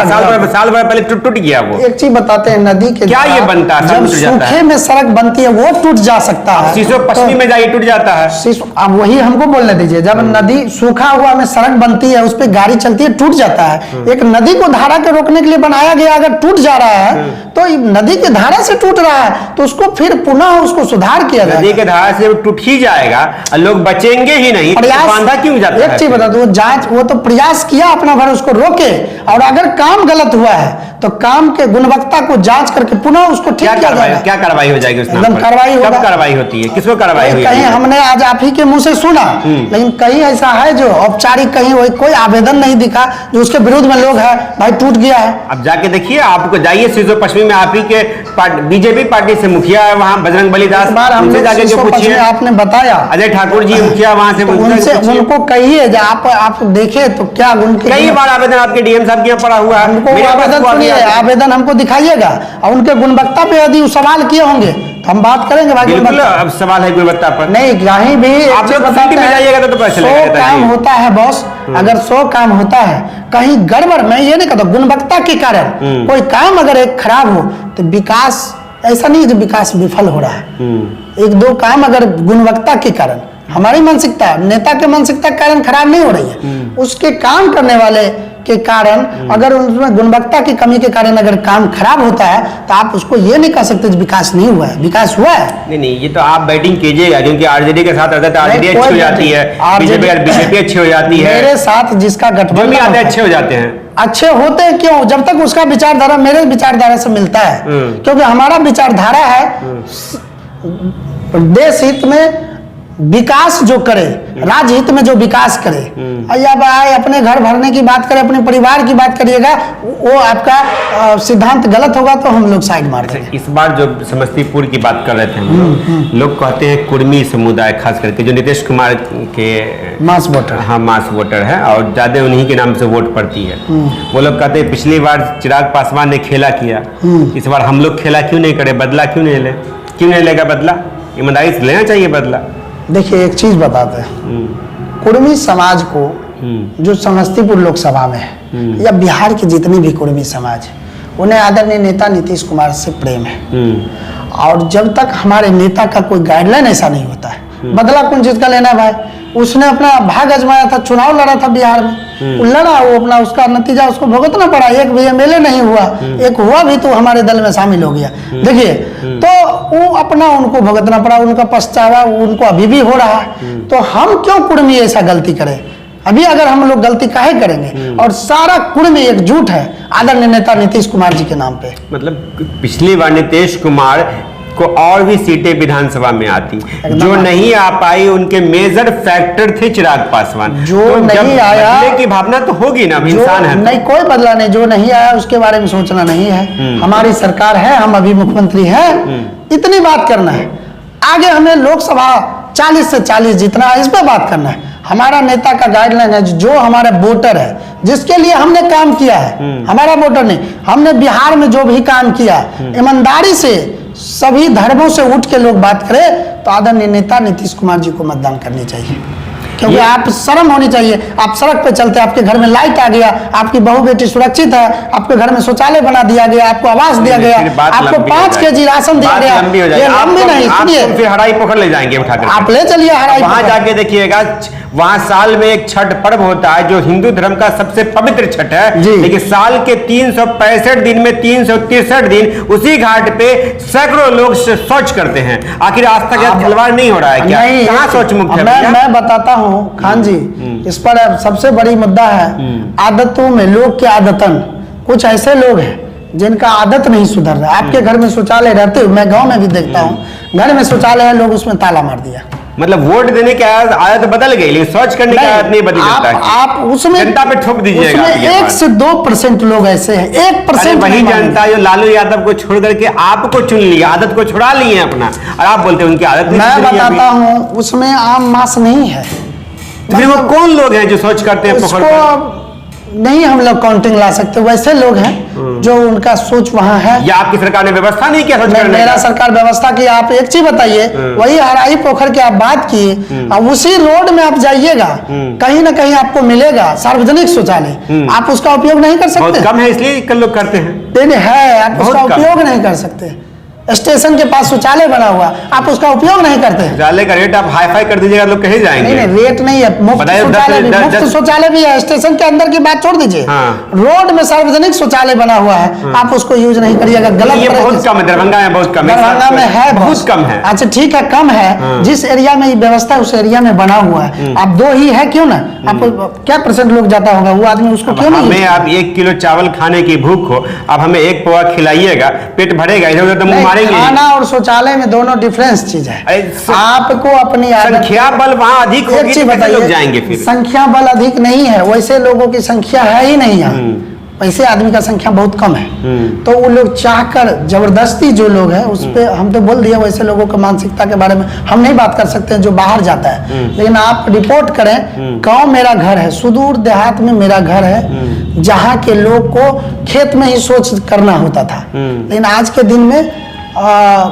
साल भर पहले टूट गया वो। एक चीज बताते हैं, नदी के क्या ये बनता है? जब सूखे में सड़क बनती है वो टूट जा सकता है। शीशो पश्चिमी में जाइए टूट जाता है। अब वही हमको बोलने दीजिए, जब नदी सूखा हुआ में सड़क बनती है, उस पर गाड़ी चलती है, टूट जाता है। एक नदी को धारा के रोकने के लिए बनाया गया, अगर टूट जा रहा है तो नदी के धारा से टूट रहा है तो उसको फिर पुनः उसको सुधार किया जाए। नदी के धारा से टूट ही जाएगा और लोग बचेंगे ही नहीं, बांधा क्यों जाता है? एक चीज बता दो, जांच वो तो प्रयास किया अपना भर उसको रोके, और अगर काम गलत हुआ है तो काम के गुणवत्ता को जांच करके पुनः उसको ठीक किया जाएगा। क्या कार्रवाई हो जाएगी उस नाम एकदम पर? कार्रवाई होगा। कब कार्रवाई होती है, किसको कार्रवाई हुई? कहीं हमने आज आप ही के मुंह से सुना, लेकिन कहीं ऐसा है जो औपचारिक कहीं कोई आवेदन नहीं दिखा जो उसके विरुद्ध में लोग है भाई टूट गया है। अब जाके देखिए, आपको जाइए शीशो पश्चिमी में, आप ही के बीजेपी पार्टी से मुखिया है वहाँ बजरंग बलीदास, उनसे जाके जो पूछिए, आपने बताया अजय ठाकुर जी मुखिया वहाँ से, उनसे उनको कहिए आप देखे तो क्या उनके कई बार आवेदन आपके डीएम साहब के यहाँ पड़ा हुआ है। आवेदन सुनिए, आवेदन हमको दिखाइएगा और उनके गुणवत्ता पे यदि सवाल किए होंगे तो हम बात करेंगे भाई। बिल्कुल, अब सवाल है गुणवत्ता पर। नहीं कहीं भी आप लोग फैसिलिटी में जाइएगा तो पता चलेगा। 100 काम होता है बॉस, अगर 100 काम होता है कहीं गड़बड़, मैं ये नहीं कहता गुणवत्ता के कारण कोई काम अगर एक खराब हो तो विकास ऐसा नहीं जो विकास विफल हो रहा है। 1-2 काम अगर गुणवत्ता के कारण, हमारी मानसिकता नेता के मानसिकता के कारण खराब नहीं हो रही है, उसके काम करने वाले के कारण अगर उसमें गुणवत्ता की कमी के कारण अगर काम खराब होता है तो आप उसको ये नहीं कह सकते विकास नहीं हुआ है। विकास हुआ है। नहीं ये तो आप बैटिंग कीजिएगा, क्योंकि आरजेडी के साथ रहता है तो आरजेडी अच्छी हो जाती है, बीजेपी अच्छी हो जाती है, मेरे साथ जिसका गठबंधन आते अच्छे हो जाते हैं। अच्छे होते हैं क्यों? जब तक उसका विचारधारा मेरे विचारधारा से मिलता है, क्योंकि हमारा विचारधारा है देश हित में विकास जो करे, राज्य हित में जो विकास करे, या भाई अपने घर भरने की बात करे, अपने परिवार की बात करिएगा, वो आपका सिद्धांत गलत होगा तो हम लोग साइड मार देंगे। इस बार जो समस्तीपुर की बात कर रहे थे हम लोग कहते हैं कुर्मी समुदाय, खास करके जो नीतीश कुमार के मास वोटर, हाँ मास वोटर है और ज्यादा उन्हीं के नाम से वोट पड़ती है। वो लोग कहते हैं पिछली बार चिराग पासवान ने खेला किया, इस बार हम लोग खेला क्यों नहीं करे, बदला क्यों नहीं लेगा बदला? ईमानदारी से लेना चाहिए बदला। देखिए एक चीज बताते हैं, कुर्मी समाज को जो समस्तीपुर लोकसभा में है या बिहार के जितने भी कुर्मी समाज है, उन्हें आदरणीय नेता नीतीश कुमार से प्रेम है। और जब तक हमारे नेता का कोई गाइडलाइन ऐसा नहीं होता है, बदला कौन चीज का लेना है भाई? उसने अपना भाग आजमाया था, चुनाव लड़ा था बिहार में, वो लड़ा, वो अपना उसका नतीजा उसको भुगतना पड़ा। एक भी एमएलए नहीं हुआ, एक हुआ भी तो हमारे दल में शामिल हो गया। देखिए तो वो अपना उनको भुगतना पड़ा, उनका पछतावा उनको अभी भी हो रहा है। तो हम क्यों कुर्मी ऐसा गलती करें? अभी अगर हम लोग गलती काहे करेंगे? और सारा कुर्मी एकजुट है आदरणीय नेता नीतीश कुमार जी के नाम पे। मतलब पिछली बार नीतीश कुमार को और भी सीटें विधानसभा में आती, जो नहीं आ पाई उनके मेजर फैक्टर थे चिराग पासवान। जो तो नहीं आया, बदले की भावना तो होगी ना, इंसान है। नहीं कोई बदला नहीं, जो नहीं आया उसके बारे में सोचना नहीं है। हमारी सरकार है, हम अभी मुख्यमंत्री हैं, इतनी बात करना है। आगे हमें लोकसभा 40 से 40 जीतना है, इस पे बात करना है। हमारा नेता का गाइडलाइन है, जो हमारा वोटर है, जिसके लिए हमने काम किया है, हमारा वोटर नहीं, हमने बिहार में जो भी काम किया ईमानदारी से सभी धर्मों से उठ के लोग बात करें तो आदरणीय नेता नीतीश कुमार जी को मतदान करनी चाहिए। क्योंकि आप शर्म होनी चाहिए। आप सड़क पे चलते, आपके घर में लाइट आ गया, आपकी बहू बेटी सुरक्षित है, आपके घर में शौचालय बना दिया गया, आपको आवास दिया गया, आपको 5 केजी राशन दिया गया। ये लंबी नहीं, सुनिए, फिर हराई पोखर ले जाएंगे उठाकर, आप ले चलिए हराई वहां जाके देखिएगा। वहां साल में एक छठ पर्व होता है जो हिंदू धर्म का सबसे पवित्र छठ है, लेकिन साल के 365 दिन में 363 दिन उसी घाट पे सैकड़ों लोग शौच करते हैं। आखिर आस्था का खिलवाड़ नहीं हो रहा है क्या? कहां शौच मुक्त है? मैं बताता हूं खान जी, इस पर सबसे बड़ी मुद्दा है आदतों में, लोग के आदतन। कुछ ऐसे लोग हैं जिनका आदत नहीं सुधर रहा। आपके घर में शौचालय रहते हुए, मैं गांव में भी देखता हूं, घर में शौचालय है, लोग उसमें ताला मार दिया। मतलब वोट देने की आदत बदल गई, लेकिन शौच करने की आदत नहीं बदली। आप उसमें जनता पे ठोक दीजिएगा। 1 से 2% लोग ऐसे हैं, 1% वही जनता जो लालू यादव को छोड़ करके आपको चुन लिया, आदत को छुड़ा लिए अपना, और आप बोलते हैं उनकी आदत। मैं बताता हूँ, उसमें आम मास नहीं है। फिर वो कौन लोग हैं जो शौच करते हैं? उसको नहीं हम लोग काउंटिंग ला सकते। वैसे लोग हैं जो उनका सोच वहां है। या आपकी सरकार ने व्यवस्था नहीं किया शौच करने? मेरा सरकार व्यवस्था की। आप एक चीज बताइए, वही हराई पोखर की आप बात किए, अब उसी रोड में आप जाइएगा, कहीं ना कहीं आपको मिलेगा सार्वजनिक शौचालय, आप उसका उपयोग नहीं कर सकते? बहुत कम है, इसलिए लोग करते हैं। है, आप उसका उपयोग नहीं कर सकते। स्टेशन के पास शौचालय बना हुआ, आप उसका उपयोग नहीं करते। शौचालय का रेट आप हाई फाई कर दीजिएगा, लोग कहीं जाएंगे। नहीं, रेट नहीं है, मुफ्त शौचालय भी है। स्टेशन के अंदर की बात छोड़ दीजिए, रोड में सार्वजनिक शौचालय बना हुआ है, आप उसको यूज नहीं करिएगा। गलत, ये बहुत कम है, दरभंगा में बहुत कम है। दरभंगा में है, बहुत कम है। अच्छा ठीक है, कम है। जिस एरिया में व्यवस्था है उस एरिया में बना हुआ है। आप 2 ही है, क्यों ना? आप क्या % लोग जाता होगा, वो आदमी उसको क्यों नहीं? हमें आप 1 किलो चावल खाने की भूख हो, अब हमें 1 पौवा खिलाइएगा, पेट भरेगा, इधर उधर तो मुंह मारेंगे। खाना और शौचालय में दोनों डिफरेंस चीज है। आपको अपनी संख्या बल वहां अधिक होगी तो कैसे लोग जाएंगे? फिर संख्या बल अधिक नहीं है, वैसे लोगों की संख्या है ही नहीं है। वैसे आदमी का संख्या बहुत कम है, तो वो लोग चाहकर जबरदस्ती जो लोग हैं उस पे हम तो बोल दिया। वैसे लोगों की मानसिकता के बारे में हम नहीं बात कर सकते हैं जो बाहर जाता है, लेकिन आप रिपोर्ट करें, गांव मेरा घर है, सुदूर देहात में मेरा घर है, जहाँ के लोग को खेत में ही सोच करना होता था। लेकिन आज के दिन में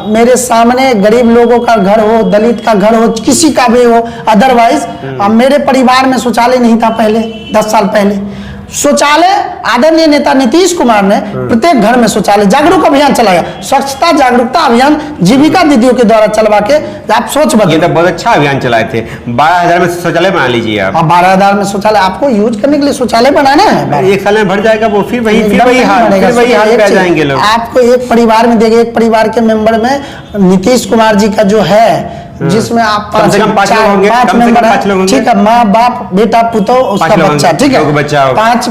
मेरे सामने गरीब लोगों का घर हो, दलित का घर हो, किसी का भी हो, अदरवाइज मेरे परिवार में शौचालय नहीं था पहले, 10 साल पहले। शौचालय आदरणीय नेता नीतीश कुमार ने प्रत्येक घर में शौचालय जागरूक अभियान चलाया, स्वच्छता जागरूकता अभियान जीविका दीदियों के द्वारा चलवा के। आप सोच बदलिए, ये तो बहुत अच्छा अभियान चलाए थे। 12,000 में शौचालय बना लीजिए आप। 12,000 में शौचालय आपको यूज करने के लिए शौचालय बनाना है। 1 साल में भर जाएगा वो, फिर वही हाल पे जाएंगे लोग। आपको एक परिवार में देंगे, एक परिवार के मेंबर में नीतीश कुमार जी का जो है, जिसमें आप 5 मेंबर हैं, ठीक है, माँ बाप बेटा पुतो उसका बच्चा, ठीक है,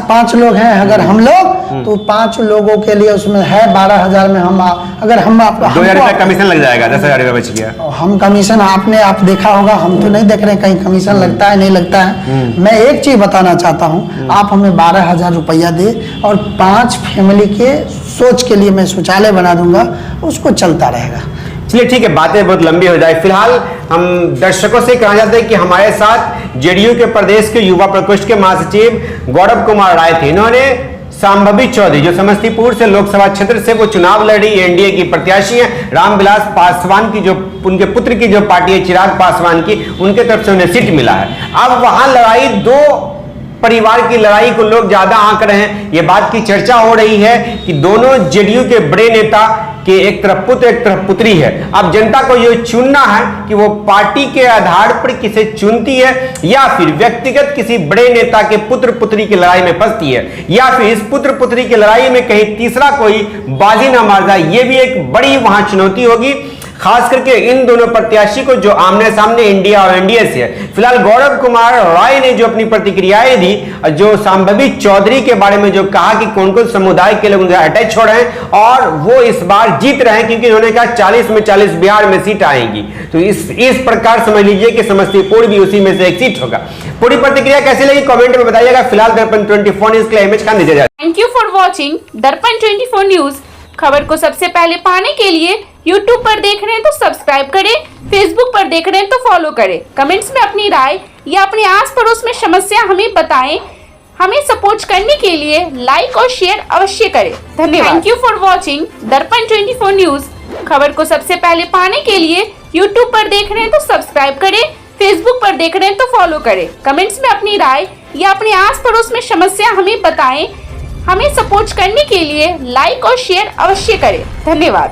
5 लोग हैं। अगर हम लोग तो 5 लोगों के लिए उसमें है 12,000 में हम, अगर हम 2,000 रुपया कमीशन लग जाएगा, 10,000 रुपया बच गया। हम कमीशन आप देखा होगा, हम तो नहीं देख रहे कहीं कमीशन लगता है नहीं लगता है। मैं एक चीज बताना चाहता हूँ, आप हमें 12,000 रुपया दे और 5 फैमिली के सोच के लिए मैं शौचालय बना दूंगा, उसको चलता रहेगा। चलिए ठीक है, बातें बहुत लंबी हो जाए। फिलहाल हम दर्शकों से कहना चाहते हैं कि हमारे साथ जेडीयू के प्रदेश के युवा प्रकोष्ठ के महासचिव गौरव कुमार राय थे। इन्होंने शांभवी चौधरी जो समस्तीपुर से लोकसभा क्षेत्र से वो चुनाव लड़ी, एनडीए की प्रत्याशी हैं, रामविलास पासवान की जो उनके पुत्र की जो पार्टी है चिराग पासवान की, उनके तरफ से उन्हें सीट मिला है। अब वहां लड़ाई, 2 परिवार की लड़ाई को लोग ज्यादा आंक रहे हैं। ये बात की चर्चा हो रही है कि दोनों जेडीयू के बड़े नेता के एक तरफ पुत्र एक तरफ पुत्री है। अब जनता को यह चुनना है कि वो पार्टी के आधार पर किसे चुनती है, या फिर व्यक्तिगत किसी बड़े नेता के पुत्र पुत्री की लड़ाई में फंसती है, या फिर इस पुत्र पुत्री की लड़ाई में कहीं तीसरा कोई बाजी ना मार जाए। ये भी एक बड़ी वहां चुनौती होगी, खास करके इन दोनों प्रत्याशी को जो आमने सामने इंडिया और एनडीए से है। फिलहाल गौरव कुमार राय ने जो अपनी प्रतिक्रियाएं दी, जो शांभवी चौधरी के बारे में जो कहा कि कौन कौन समुदाय के लोग उनसे अटैच हो रहे हैं और वो इस बार जीत रहे हैं, क्योंकि उन्होंने कहा 40 में 40 बिहार में सीट आएंगी। तो इस प्रकार समझ लीजिए कि समस्तीपुर भी उसी में से एक सीट होगा। पूरी प्रतिक्रिया कैसी लगी कमेंट में बताइएगा। फिलहाल दर्पण 24 न्यूज के लिए इमेज खान दीजिए। थैंक यू फॉर वॉचिंग दर्पण 24 न्यूज। खबर को सबसे पहले पाने के लिए YouTube पर देख रहे हैं तो सब्सक्राइब करें, Facebook पर देख रहे हैं तो फॉलो करें। कमेंट्स में अपनी राय या अपने आस पड़ोस में समस्या हमें बताएं। हमें सपोर्ट करने के लिए लाइक और शेयर अवश्य करें। धन्यवाद। थैंक यू फॉर वॉचिंग दर्पण 24 न्यूज। खबर को सबसे पहले पाने के लिए YouTube पर देख रहे हैं तो सब्सक्राइब करें, फेसबुक पर देख रहे हैं तो फॉलो करें। कमेंट्स में अपनी राय या अपने आस पड़ोस में समस्या हमें बताएं। हमें सपोर्ट करने के लिए लाइक और शेयर अवश्य करें। धन्यवाद।